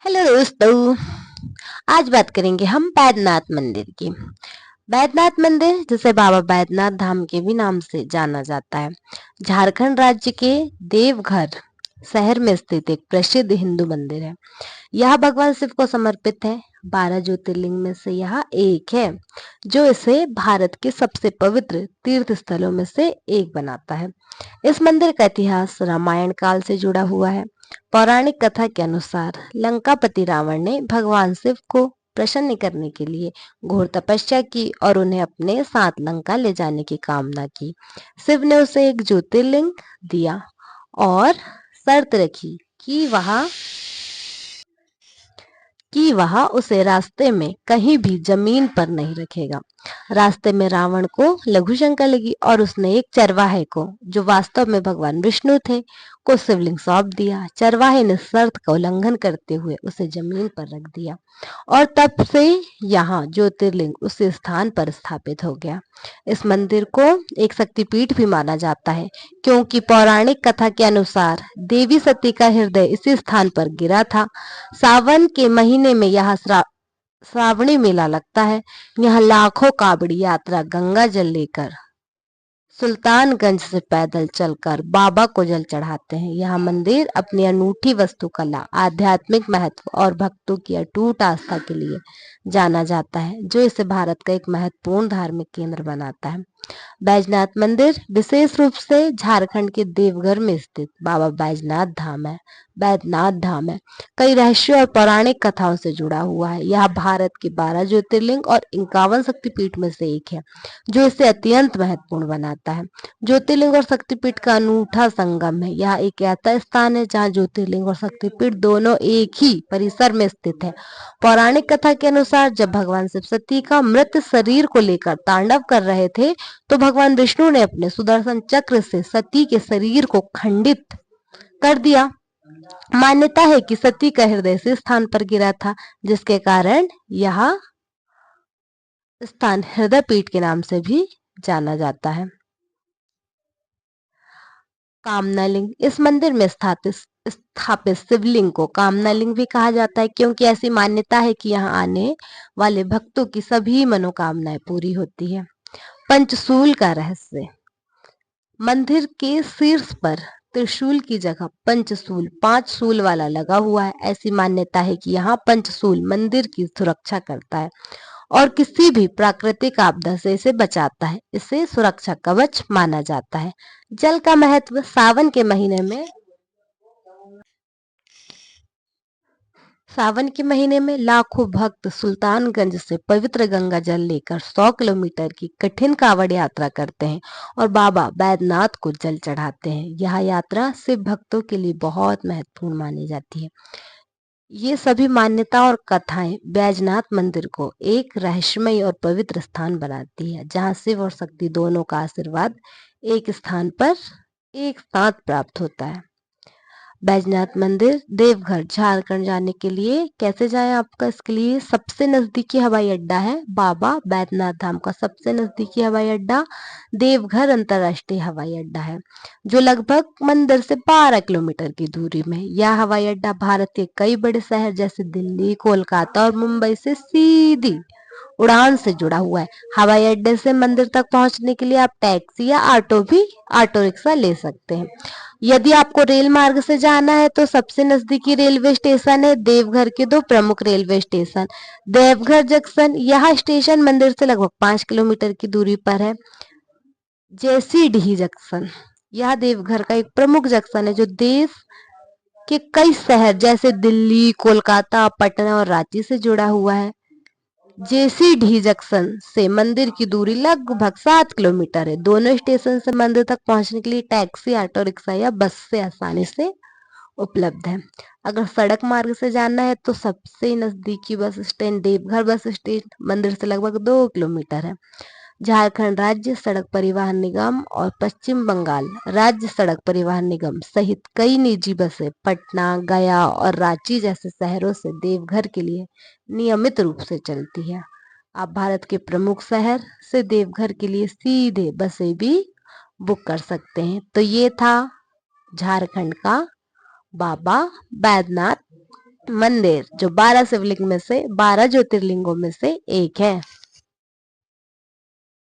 Hello दोस्तों। आज बात करेंगे हम बैद्यनाथ मंदिर की। बैद्यनाथ मंदिर जिसे बाबा बैद्यनाथ धाम के भी नाम से जाना जाता है, झारखंड राज्य के देवघर शहर में स्थित एक प्रसिद्ध हिंदू मंदिर है। यह भगवान शिव को समर्पित है। 12 ज्योतिर्लिंग में से यह एक है, जो इसे भारत के सबसे पवित्र तीर्थ स्थलों में से एक बनाता है। इस मंदिर का इतिहास रामायण काल से जुड़ा हुआ है। पौराणिक कथा के अनुसार लंकापति रावण ने भगवान शिव को प्रसन्न करने के लिए घोर तपस्या की और उन्हें अपने साथ लंका ले जाने की कामना की। शिव ने उसे एक ज्योतिर्लिंग दिया और शर्त रखी कि वह उसे रास्ते में कहीं भी जमीन पर नहीं रखेगा। रास्ते में रावण को लघु शंका लगी और उसने एक चरवाहे को, जो वास्तव में भगवान विष्णु थे, को शिवलिंग सौंप दिया। चरवाहे ने शर्त का उल्लंघन करते हुए उसे जमीन पर रख दिया और तब से यहाँ ज्योतिर्लिंग उसी स्थान पर स्थापित हो गया। इस मंदिर को एक शक्तिपीठ भी माना जाता है, क्योंकि पौराणिक कथा के अनुसार देवी सती का हृदय इसी स्थान पर गिरा था। सावन के महीने में यहाँ श्रावणी मेला लगता है। यहाँ लाखों कावड़ी यात्रा गंगा जल लेकर सुल्तानगंज से पैदल चलकर बाबा को जल चढ़ाते हैं। यह मंदिर अपनी अनूठी वास्तुकला, आध्यात्मिक महत्व और भक्तों की अटूट आस्था के लिए जाना जाता है, जो इसे भारत का एक महत्वपूर्ण धार्मिक केंद्र बनाता है। बैजनाथ मंदिर विशेष रूप से झारखंड के देवघर में स्थित बाबा बैजनाथ धाम है। बैद्यनाथ धाम है कई रहस्यों और पौराणिक कथाओं से जुड़ा हुआ है। यह भारत के 12 ज्योतिर्लिंग और 51 शक्तिपीठ में से एक है, जो इसे अत्यंत महत्वपूर्ण बनाता है। ज्योतिर्लिंग और शक्तिपीठ का अनूठा संगम है। यह एक ऐसा स्थान है जहाँ ज्योतिर्लिंग और शक्तिपीठ दोनों एक ही परिसर में स्थित है। पौराणिक कथा के अनुसार जब भगवान शिव सती का मृत शरीर को लेकर तांडव कर रहे थे, तो भगवान विष्णु ने अपने सुदर्शन चक्र से सती के शरीर को खंडित कर दिया। मान्यता है कि सती का हृदय इस स्थान पर गिरा था, जिसके कारण यह स्थान हृदय पीठ के नाम से भी जाना जाता है। कामनालिंग, इस मंदिर में स्थापित शिवलिंग को कामनालिंग भी कहा जाता है, क्योंकि ऐसी मान्यता है कि यहाँ आने वाले भक्तों की सभी मनोकामनाएं पूरी होती है। पंचशूल का रहस्य, मंदिर के शीर्ष पर त्रिशूल की जगह पंचशूल 5 शूल वाला लगा हुआ है। ऐसी मान्यता है कि यहाँ पंचशूल मंदिर की सुरक्षा करता है और किसी भी प्राकृतिक आपदा से इसे बचाता है। इसे सुरक्षा कवच माना जाता है। जल का महत्व, सावन के महीने में लाखों भक्त सुल्तानगंज से पवित्र गंगा जल लेकर 100 किलोमीटर की कठिन कावड़ यात्रा करते हैं और बाबा बैद्यनाथ को जल चढ़ाते हैं। यह यात्रा शिव भक्तों के लिए बहुत महत्वपूर्ण मानी जाती है। ये सभी मान्यता और कथाएं बैजनाथ मंदिर को एक रहस्यमय और पवित्र स्थान बनाती है, जहां शिव और शक्ति दोनों का आशीर्वाद एक स्थान पर एक साथ प्राप्त होता है। बैजनाथ मंदिर देवघर झारखंड जाने के लिए कैसे जाएं? आपका इसके लिए सबसे नजदीकी हवाई अड्डा है बाबा बैद्यनाथ धाम का सबसे नजदीकी हवाई अड्डा देवघर अंतर्राष्ट्रीय हवाई अड्डा है, जो लगभग मंदिर से 12 किलोमीटर की दूरी में है। यह हवाई अड्डा भारत के कई बड़े शहर जैसे दिल्ली, कोलकाता और मुंबई से सीधी उड़ान से जुड़ा हुआ है। हवाई अड्डे से मंदिर तक पहुंचने के लिए आप टैक्सी या ऑटो रिक्शा ले सकते हैं। यदि आपको रेल मार्ग से जाना है तो सबसे नजदीकी रेलवे स्टेशन है देवघर के 2 प्रमुख रेलवे स्टेशन, देवघर जंक्शन, यह स्टेशन मंदिर से लगभग 5 किलोमीटर की दूरी पर है। जैसीडीह जंक्शन, यह देवघर का एक प्रमुख जंक्शन है, जो देश के कई शहर जैसे दिल्ली, कोलकाता, पटना और रांची से जुड़ा हुआ है। जेसीडीह जंक्शन से मंदिर की दूरी लगभग 7 किलोमीटर है। दोनों स्टेशन से मंदिर तक पहुंचने के लिए टैक्सी, ऑटो रिक्शा या बस से आसानी से उपलब्ध है। अगर सड़क मार्ग से जाना है तो सबसे नजदीकी bus stand Deoghar bus stand मंदिर से लगभग 2 किलोमीटर है। झारखंड राज्य सड़क परिवहन निगम और पश्चिम बंगाल राज्य सड़क परिवहन निगम सहित कई निजी बसें पटना, गया और रांची जैसे शहरों से देवघर के लिए नियमित रूप से चलती है। आप भारत के प्रमुख शहर से देवघर के लिए सीधे बसें भी बुक कर सकते हैं। तो ये था झारखंड का बाबा बैद्यनाथ मंदिर जो 12 शिवलिंग में से 12 ज्योतिर्लिंगों में से एक है।